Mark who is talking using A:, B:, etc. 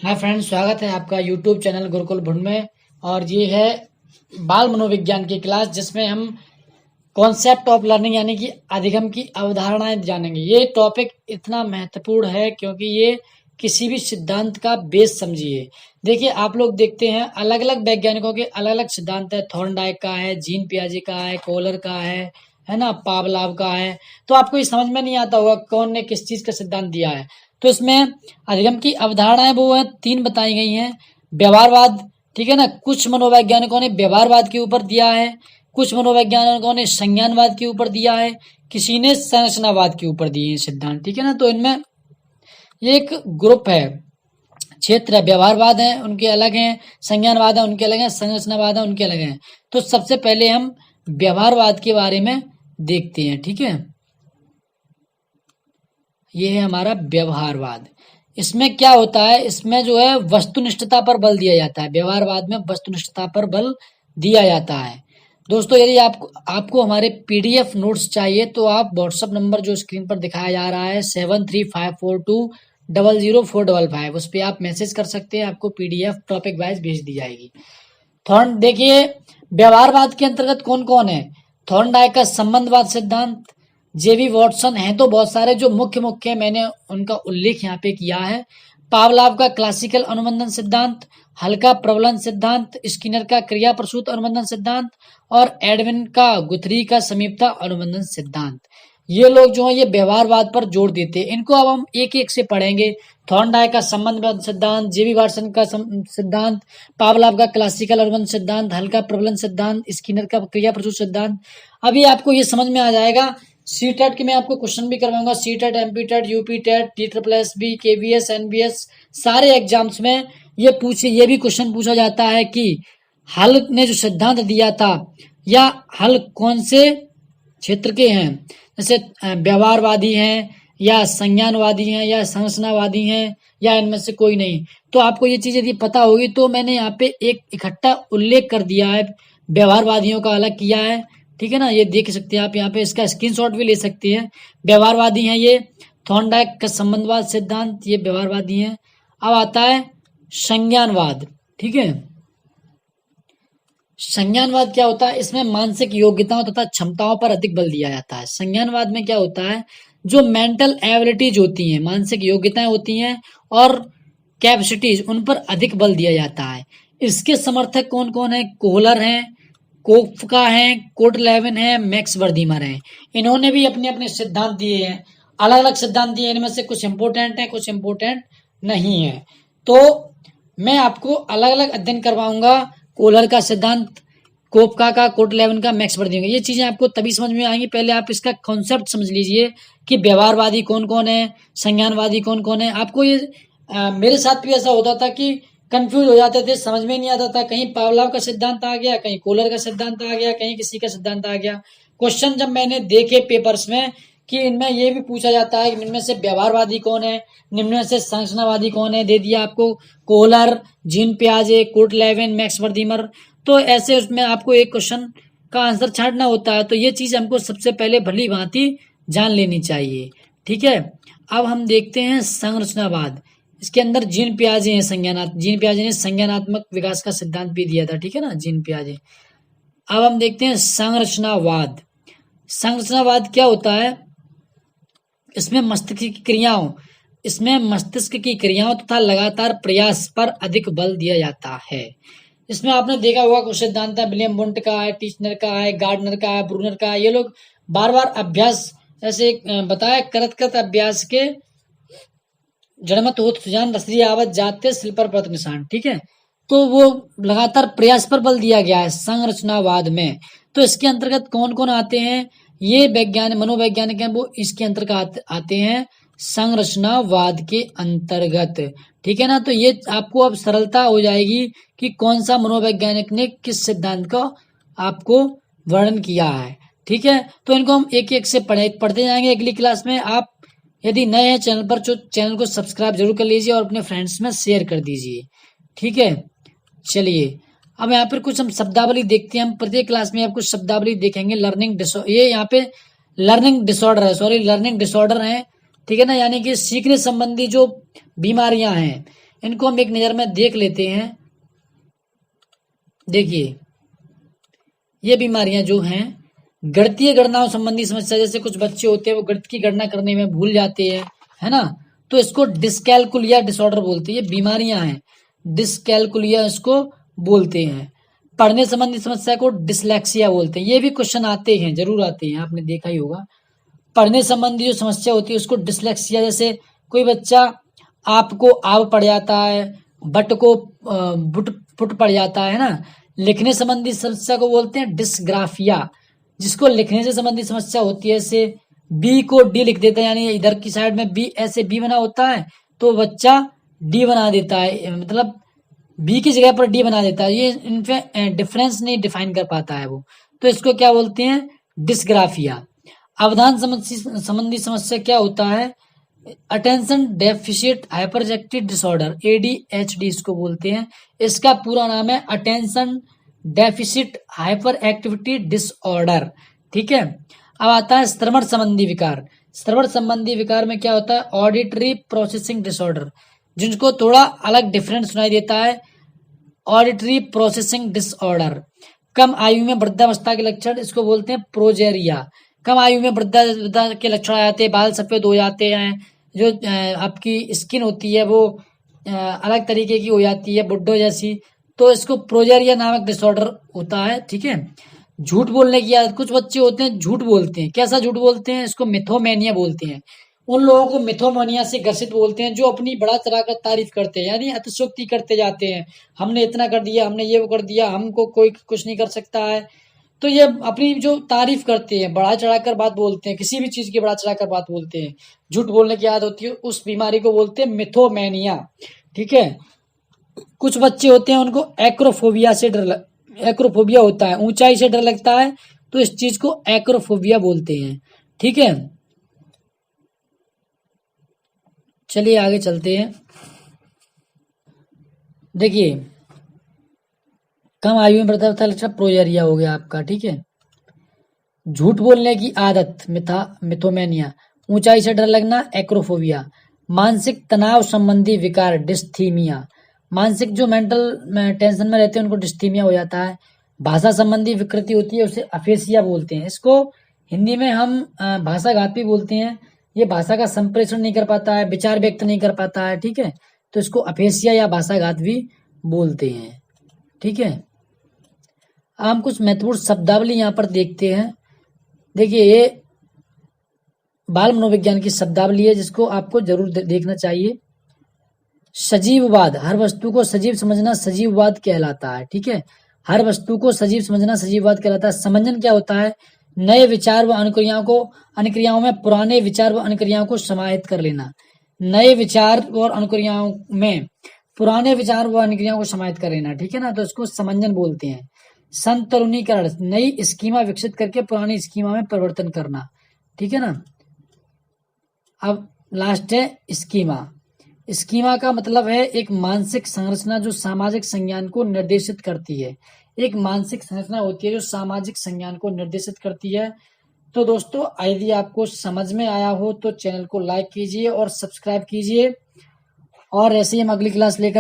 A: Hi friends, स्वागत है आपका यूट्यूब चैनल गुरुकुल भुन में। और ये है बाल मनोविज्ञान की क्लास, जिसमें हम कॉन्सेप्ट ऑफ लर्निंग यानी कि अधिगम की अवधारणाएं जानेंगे। ये टॉपिक इतना महत्वपूर्ण है क्योंकि ये किसी भी सिद्धांत का बेस समझिए। देखिए, आप लोग देखते हैं अलग अलग वैज्ञानिकों के अलग अलग सिद्धांत है। थॉर्नडाइक का है, जीन पियाजे का है, कोहलर का है ना, पावलाव का है। तो आपको ये समझ में नहीं आता होगा कौन ने किस चीज का सिद्धांत दिया है। तो इसमें अधिगम की अवधारणाएं वो है 3 बताई गई हैं। व्यवहारवाद, ठीक है ना, कुछ मनोवैज्ञानिकों ने व्यवहारवाद के ऊपर दिया है, कुछ मनोवैज्ञानिकों ने संज्ञानवाद के ऊपर दिया है, किसी ने संरचनावाद के ऊपर दिए हैं सिद्धांत, ठीक है ना। तो इनमें ये एक ग्रुप है, क्षेत्र है। व्यवहारवाद है उनके अलग हैं, संज्ञानवाद है उनके अलग हैं, संरचनावाद है उनके अलग हैं। तो सबसे पहले हम व्यवहारवाद के बारे में देखते हैं, ठीक है। ये है हमारा व्यवहारवाद। इसमें क्या होता है, इसमें जो है वस्तुनिष्ठता पर बल दिया जाता है। व्यवहारवाद में वस्तुनिष्ठता पर बल दिया जाता है। दोस्तों, यदि आपको हमारे पीडीएफ नोट्स चाहिए तो आप व्हाट्सएप नंबर जो स्क्रीन पर दिखाया जा रहा है 7354200455, उस पर आप मैसेज कर सकते हैं। आपको पीडीएफ टॉपिक वाइज भेज दी जाएगी। थॉर्न देखिए, व्यवहारवाद के अंतर्गत कौन कौन है। थॉर्नडाइक का संबंधवाद सिद्धांत, जेवी वॉटसन है तो बहुत सारे जो मुख्य मुख्य मैंने उनका उल्लेख यहाँ पे किया है। पावलाव का क्लासिकल अनुबंधन सिद्धांत, हल्का प्रबलन सिद्धांत, स्किनर का क्रिया प्रसूत अनुबंधन सिद्धांत और एडविन का गुथरी का समीपता अनुबंधन सिद्धांत। ये लोग जो है ये व्यवहारवाद पर जोर देते हैं। इनको अब हम एक एक से पढ़ेंगे। थॉर्नडाइक का संबंधवाद सिद्धांत, जेवी वाटसन का सिद्धांत, पावलाव का क्लासिकल अनुबंध सिद्धांत, हल्का प्रबलन सिद्धांत, स्किनर का क्रिया प्रसूत सिद्धांत। अभी आपको ये समझ में आ जाएगा। सी टेट के मैं आपको क्वेश्चन भी करवाऊंगा। C TET, MP TET, UP TET, TSSB, KVS, NBS, सारे एग्जाम्स में ये भी क्वेश्चन पूछा जाता है कि हल ने जो सिद्धांत दिया था या हल कौन से क्षेत्र के हैं, जैसे व्यवहारवादी हैं या संज्ञानवादी हैं या संरचनावादी हैं या इनमें से कोई नहीं। तो आपको ये चीज यदि पता होगी तो मैंने यहाँ पे एक इकट्ठा उल्लेख कर दिया है, व्यवहारवादियों का अलग किया है, ठीक है ना। ये देख सकते हैं आप, यहाँ पे इसका स्क्रीनशॉट भी ले सकते हैं। व्यवहारवादी हैं ये। थॉर्नडाइक का संबंधवाद सिद्धांत, ये व्यवहारवादी हैं। अब आता है संज्ञानवाद, ठीक है। संज्ञानवाद क्या होता है, इसमें मानसिक योग्यताओं तथा क्षमताओं पर अधिक बल दिया जाता है। संज्ञानवाद में क्या होता है, जो मेंटल एबिलिटीज होती हैं, मानसिक योग्यताएं होती हैं और कैपेसिटीज, उन पर अधिक बल दिया जाता है। इसके समर्थक कौन कौन है, कोहलर हैं, कोफ्का है, कोटलेवन है, मैक्स वर्दीमर है। इन्होंने भी अपने अपने सिद्धांत दिए हैं, अलग अलग सिद्धांत दिए। इनमें से कुछ इंपोर्टेंट है, कुछ इंपोर्टेंट नहीं है। तो मैं आपको अलग अलग अध्ययन करवाऊंगा। कोहलर का सिद्धांत, कोफ्का का, कोटलेवन का, मैक्स वर्दीमर, ये चीजें आपको तभी समझ में आएंगी। पहले आप इसका कॉन्सेप्ट समझ लीजिए कि व्यवहारवादी कौन कौन है, संज्ञानवादी कौन कौन है। आपको ये मेरे साथ भी ऐसा होता था कि कंफ्यूज हो जाते थे, समझ में नहीं आता था। कहीं पावलाव का सिद्धांत आ गया, कहीं कोहलर का सिद्धांत आ गया, कहीं किसी का सिद्धांत आ गया। क्वेश्चन जब मैंने देखे पेपर्स में कि इनमें ये भी पूछा जाता है कि इनमें से व्यवहारवादी कौन है, निम्न में से संरचनावादी कौन है, दे दिया आपको कोहलर, जीन पियाजे, कोटलेवन, मैक्स वर्दीमर। तो ऐसे उसमें आपको एक क्वेश्चन का आंसर छांटना होता है। तो ये चीज हमको सबसे पहले भली भांति जान लेनी चाहिए, ठीक है। अब हम देखते हैं संरचनावाद। इसके अंदर जीन पियाजे हैं, जीन पियाजे ने संज्ञानात्मक विकास का सिद्धांत भी दिया था, ठीक है ना, जीन पियाजे। अब हम देखते हैं संरचनावाद। संरचनावाद क्या होता है, इसमें मस्तिष्क की क्रियाओं तथा लगातार प्रयास पर अधिक बल दिया जाता है। इसमें आपने देखा होगा कुछ सिद्धांत है, विलियम वुंट का है, टीचनर का है, गार्डनर का है, ब्रूनर का है। ये लोग बार बार अभ्यास ऐसे बताया, करत अभ्यास के जड़मत होत सुजान रसरी आवत जाते शिल पर प्रत निशान, ठीक है। तो वो लगातार प्रयास पर बल दिया गया है संरचनावाद में। तो इसके अंतर्गत कौन कौन आते हैं, ये मनोवैज्ञानिक हैं, वो इसके अंतर्गत आते हैं संरचनावाद के अंतर्गत, ठीक है ना। तो ये आपको अब सरलता हो जाएगी कि कौन सा मनोवैज्ञानिक ने किस सिद्धांत का आपको वर्णन किया है, ठीक है। तो इनको हम एक एक से पढ़ते जाएंगे अगली क्लास में। आप यदि नए हैं चैनल पर, तो चैनल को सब्सक्राइब जरूर कर लीजिए और अपने फ्रेंड्स में शेयर कर दीजिए, ठीक है। चलिए, अब यहाँ पर कुछ हम शब्दावली देखते हैं। हम प्रत्येक क्लास में आपको शब्दावली देखेंगे। ये यहाँ पे लर्निंग डिसऑर्डर है, ठीक है ना, यानी कि सीखने संबंधी जो बीमारियां हैं इनको हम एक नज़र में देख लेते हैं। देखिए, ये बीमारियां जो हैं, गणितीय गणनाओं संबंधी समस्या, जैसे कुछ बच्चे होते हैं वो गणित की गणना करने में भूल जाते हैं, है ना, तो इसको डिस्कैलकुलिया डिसऑर्डर बोलते हैं। ये बीमारियां हैं, डिस्कैलकुलिया इसको बोलते हैं। पढ़ने संबंधी समस्या को डिसलेक्सिया बोलते हैं। ये भी क्वेश्चन आते हैं, जरूर आते हैं, आपने देखा ही होगा। पढ़ने संबंधी जो समस्या होती है उसको डिसलेक्सिया, जैसे कोई बच्चा आपको आव पड़ जाता है, बट को बुट पुट पड़ जाता है ना। लिखने संबंधी समस्या को बोलते हैं डिस्ग्राफिया, जिसको लिखने से संबंधित समस्या होती है, जैसे बी को डी लिख देता है, यानी इधर की साइड में बी ऐसे बी बना होता है तो बच्चा डी बना देता है, मतलब बी की जगह पर डी बना देता है। ये इनफे डिफरेंस नहीं डिफाइन कर पाता है वो, तो इसको क्या बोलते हैं, डिस्ग्राफिया। अवधान संबंधी समस्या क्या होता है, attention deficit hyper active disorder, ADHD इसको बोलते हैं। इसका पूरा नाम है attention deficit hyper activity disorder. ठीक है। अब आता है श्रवण संबंधी विकार। श्रवण संबंधी विकार में क्या होता है, ऑडिटरी प्रोसेसिंग डिसऑर्डर, जिनको थोड़ा अलग डिफरेंस सुनाई देता है, ऑडिटरी प्रोसेसिंग डिसऑर्डर। कम आयु में वृद्धावस्था के लक्षण, इसको बोलते हैं प्रोजेरिया। कम आयु में वृद्धा के लक्षण आ जाते हैं, बाल सफेद हो जाते हैं, जो आपकी स्किन होती है वो अलग तरीके की हो जाती है, बुड्ढो जैसी, तो इसको प्रोजेरिया नामक डिसऑर्डर होता है। ठीक है। झूठ बोलने की आदत, कुछ बच्चे होते हैं झूठ बोलते हैं। कैसा झूठ बोलते हैं, इसको मिथोमेनिया बोलते हैं। उन लोगों को मिथोमेनिया से ग्रसित बोलते हैं, जो अपनी बढ़ा चढ़ा कर तारीफ करते हैं, यानी अतिशयोक्ति करते जाते हैं, हमने इतना कर दिया, हमने ये वो कर दिया, हमको कोई कुछ नहीं कर सकता है। तो ये अपनी जो तारीफ करते हैं, बढ़ा चढ़ाकर बात बोलते हैं, किसी भी चीज की बढ़ा चढ़ाकर बात बोलते हैं, झूठ बोलने की आदत होती है, उस बीमारी को बोलते हैं मिथोमेनिया। ठीक है। कुछ बच्चे होते हैं उनको एक्रोफोबिया से एक्रोफोबिया होता है, ऊंचाई से डर लगता है, तो इस चीज को एक्रोफोबिया बोलते हैं। ठीक है। चलिए आगे चलते हैं। देखिए, कम आयु में वृद्धावस्था लक्षण प्रोजेरिया हो गया आपका। ठीक है। झूठ बोलने की आदत मिथोमेनिया, ऊंचाई से डर लगना एक्रोफोबिया, मानसिक तनाव संबंधी विकार डिस्थीमिया, मानसिक जो मेंटल टेंशन में रहते हैं उनको डिस्थीमिया हो जाता है। भाषा संबंधी विकृति होती है, उसे अफेसिया बोलते हैं। इसको हिंदी में हम भाषाघात भी बोलते हैं। ये भाषा का संप्रेषण नहीं कर पाता है, विचार व्यक्त नहीं कर पाता है। ठीक है। तो इसको अफेसिया या भाषाघात भी बोलते हैं। ठीक है। हम कुछ महत्वपूर्ण शब्दावली यहाँ पर देखते हैं। देखिए, ये बाल मनोविज्ञान की शब्दावली है, जिसको आपको जरूर देखना चाहिए। सजीववाद, हर वस्तु को सजीव समझना सजीववाद कहलाता है। ठीक है। हर वस्तु को सजीव समझना सजीववाद कहलाता है। समंजन क्या होता है, नए विचार व अनुक्रियाओं में पुराने विचार व अनुक्रियाओं को समाहित कर लेना। नए विचार और अनुक्रियाओं में पुराने विचार व अनुक्रियाओं को समाहित कर लेना। ठीक है ना, तो इसको समंजन बोलते हैं। संतरुणीकरण, नई स्कीमा विकसित करके पुरानी स्कीमा में परिवर्तन करना। ठीक है ना। अब लास्ट है स्कीमा। स्कीमा का मतलब है एक मानसिक संरचना जो सामाजिक संज्ञान को निर्देशित करती है। एक मानसिक संरचना होती है जो सामाजिक संज्ञान को निर्देशित करती है। तो दोस्तों, यदि आपको समझ में आया हो तो चैनल को लाइक कीजिए और सब्सक्राइब कीजिए, और ऐसे ही हम अगली क्लास लेकर